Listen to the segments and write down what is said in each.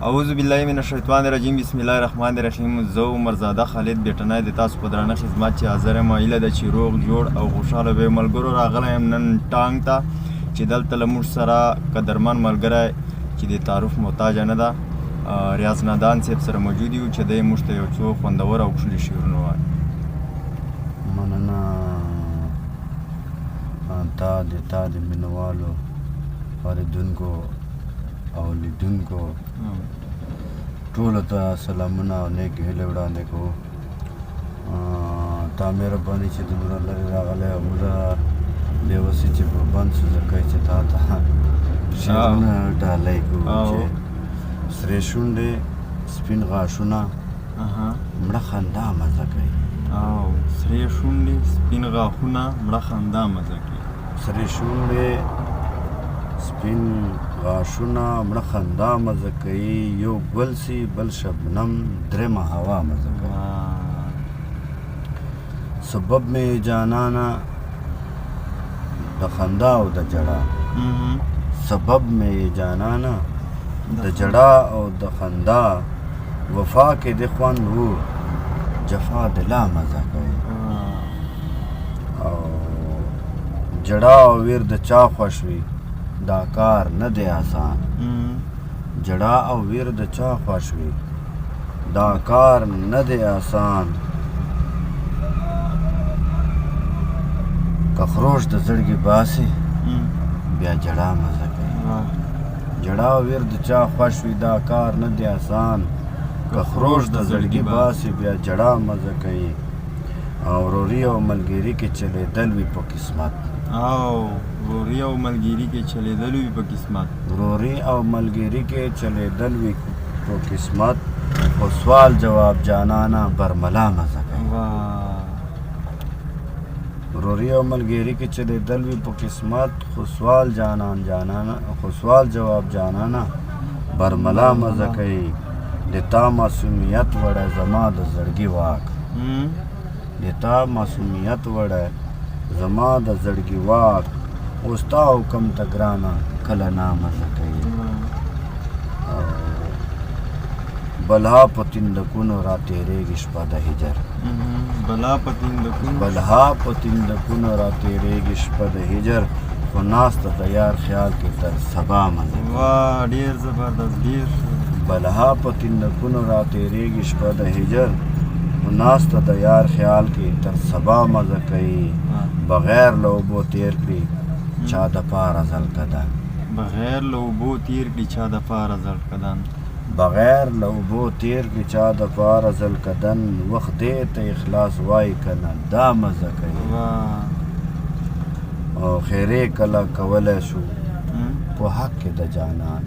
اعوذ بالله من الشیطان الرجیم بسم الله الرحمن الرحیم. زه عمرزاده خالد بیټنی د تاسو په درانه خدمت چې حاضر یم. هیله ده چې روغ جوړ او خوشحاله به ملګرو راغلی یم نن ټانګ ته چې دلته له موږ سره قدرمن ملګری چې د تعارف محتاجه نه ده ریاض نادان صاحب سره موجود یو چې دی موږ ته یو څو خوندور او ښکلي شعرونه وایي. مننه تا د مینوالو اوریدونکو او لیدونکو ټولو ته سلامونه او نیک هیلې وړاندې کوو. تا مهرباني چې دومره لرې راغلی او موږ دې وسې چې په بند شو ځکه چې تا ته شعرونه ډالۍ کوو چې سرې شونډې سپین غاښونه مړه خندا مزه کوي. او سرې شونډې سپین غاښونه مړه خندا مزه کوي. سرې شونډې سپین غاښونه مړه خندا مزه کوي. یو ګل سي بل شبنم درېمه هوا مزه کوي. سبب مې جانانه د خندا او د جړا سبب مې جانانه د جړا او د خندا وفا کې د خوند وو جفا د لا مزه کوي. او جړا او ویر د چا خوښ وي دا کار نه دی آسان. جړا او ویر د چا خوښ وي دا کار نه دی آسان. که خروش د زړګي باسي بیا جړا مزه کوي. جړا او ویر د چا خوښ وي دا کار نه دی آسان. که خروش د زړګي باسي بیا جړا مزه کوي. او وروري او ملګري کې چلیدل وي په قسمت. وروري او ملګري کې چلیدل وي په قسمت. وروري او ملګري کې چلیدل وي په قسمت. خو سوال جواب جانانه برملا مزه کوي. وروري او ملګري کې چلیدل وي په قسمت. خو سوال جواب جانانه برملا مزه کوي. د تا معصومیت وړی زما د زړګي واک. د تا معصومیت وړی زما د زړګي واک. اوس تا حکم ته ګرانه کله نامزه کوي. بلها په تندکونو را تېرېږي شپه د هجر. بلها په تندکونو را تېرېږي شپه د هجر. خو ناسته د یار خیال کې تر سبا مزه کوي. ډېر زبردست ډېر. بلها په تندکونو را تېرېږي شپه د هجر. خو ناسته د یار خیال کې تر سبا مزه کوي. بغیر له اوبو تېر کړي چا د پاره زلکدن. بغیر له اوبو تېر کړي چا د پاره زلکدن. بغیر له اوبو تېر کړي چا د پاره زلکدن. وخت دې ته اخلاص وایي که نه دا مزه کوي. او خیرې کله کولی شو په حق کې د جانان.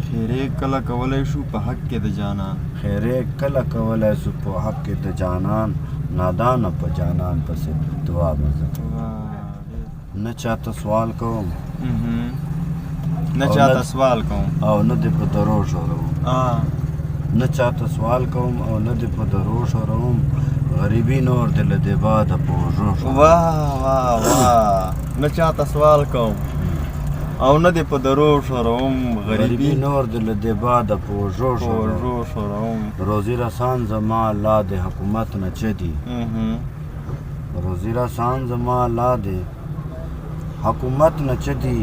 خیرې کله کولی شو په حق کې د جانان. خیرې کله کولی شو په حق کې د جانان. نادانه په جانان پسې دعا مزه کوي. نه چاته سوال کوم نه چاته سوال کوم او نه دې په درو شوروم. نه چاته سوال کوم او نه دې په درو شوروم. غریبي نور دې له دې باده په اوږو شوروم. نه چاته سوال کوم او نه دې په درو شوروم. غریبي نور دې له دې باده په اوږو شوروم. روزي رسان زما الله د حکومت نه چدي. روزي رسان زما الله د حکومت نه چدي.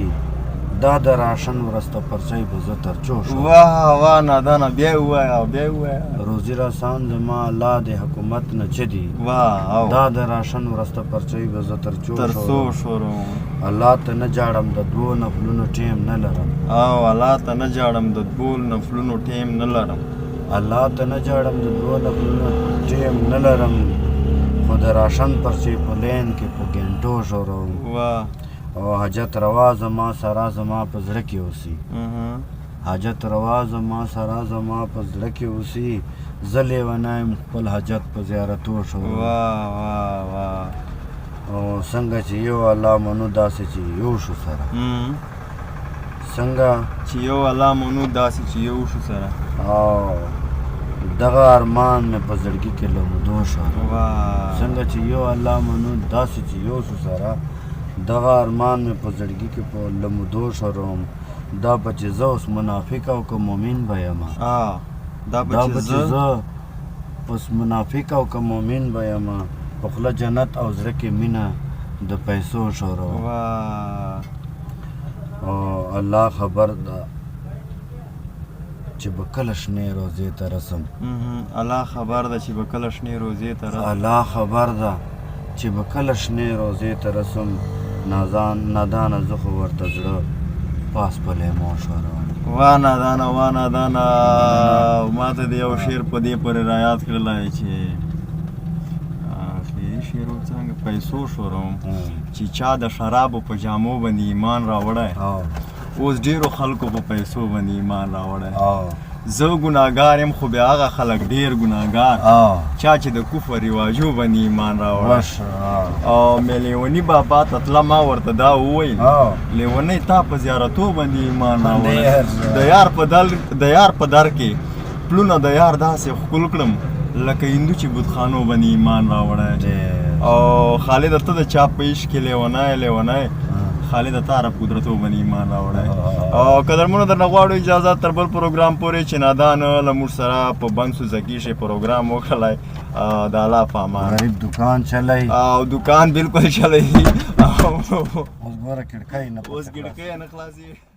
دا د راشن ورسته پرچی به زه ترچو شم. نادانه بیا یې ووایه او بیا یې ووایه. روزي رسان زما الله د حکومت نه چدي. دا د راشن ورسته پرچی به زه ترچو شورم. الله ته نه جاړم د دوو نفلونو ټیم نه لرم. الله ته نه جاړم د دوو نفلونو ټیم نه لرم. الله ته نه جاړم د دوو نفلونو ټیم نه لرم. خو د راشن پرچی په لین کې په ګنټو شورم. او حاجت روا زما سره زما په زړه کې اوسي. حاجت روا زما سره زما په زړه کې اوسي. زه لیونی یم خپل حاجت په زیارتو شورم. او څنګه چې یو الله منو داسې چې یو شو سره. څنګه چې یو الله منو داسې چې یو شو سره. او دغه ارمان مې په زړګي کې لمدو شو. څنګه چې یو الله منو داسې چې یو شو سره. دغه ارمان مې په زړګي کې په لمدو شروم. دا به چې زه اوس منافق او که مؤمن به یم دا دا به چې زه اوس منافق او که مؤمن به یم په خوله جنت او زړه کې مینه د پیسو شروع او الله خبر ده چې به کله شنې روزې ته رسم الله خبر ده چې به کله شنې روزې ته رسم الله خبر ده چې به کله شنې روزې ته رسم نادانه زه خو ورته زړه پاس په لیمو شوروم وا نادانه ما ته د یو شعر په دې پورې رایاد کړلی چې آخري شعر څنګه پیسو شوروم چې چا د شرابو په جامو باندې ایمان راوړی اوس ډېرو خلکو په پیسو باندې ایمان راوړی زه ګناهګار یم خو بیا هغه خلک ډېر ګناهګار چا چې د کفر رواجو باندې ایمان راوړی او مې لیوني بابا ته تله ما ورته دا وویل لیونی تا په زیارتو باندې ایمان راوړی د یار په در کې پلونه د یار داسې ښکل کړم لکه هندو چې بتخانو باندې ایمان راوړی او خالده ته د چا په عشق کې لیونی خالد تاره قدرتو باندې ایمان راوړی او قدرمنو درنه غواړو اجازه تر بل پروګرام پورې چې نادانه له موږ سره په بند سوزکي شي پروګرام وکړلی د الله په امان غریب دکان چلی او دکان بالکل چلی اوس ګوره کړکۍ نه اوس کړکۍ نه خلاصېږي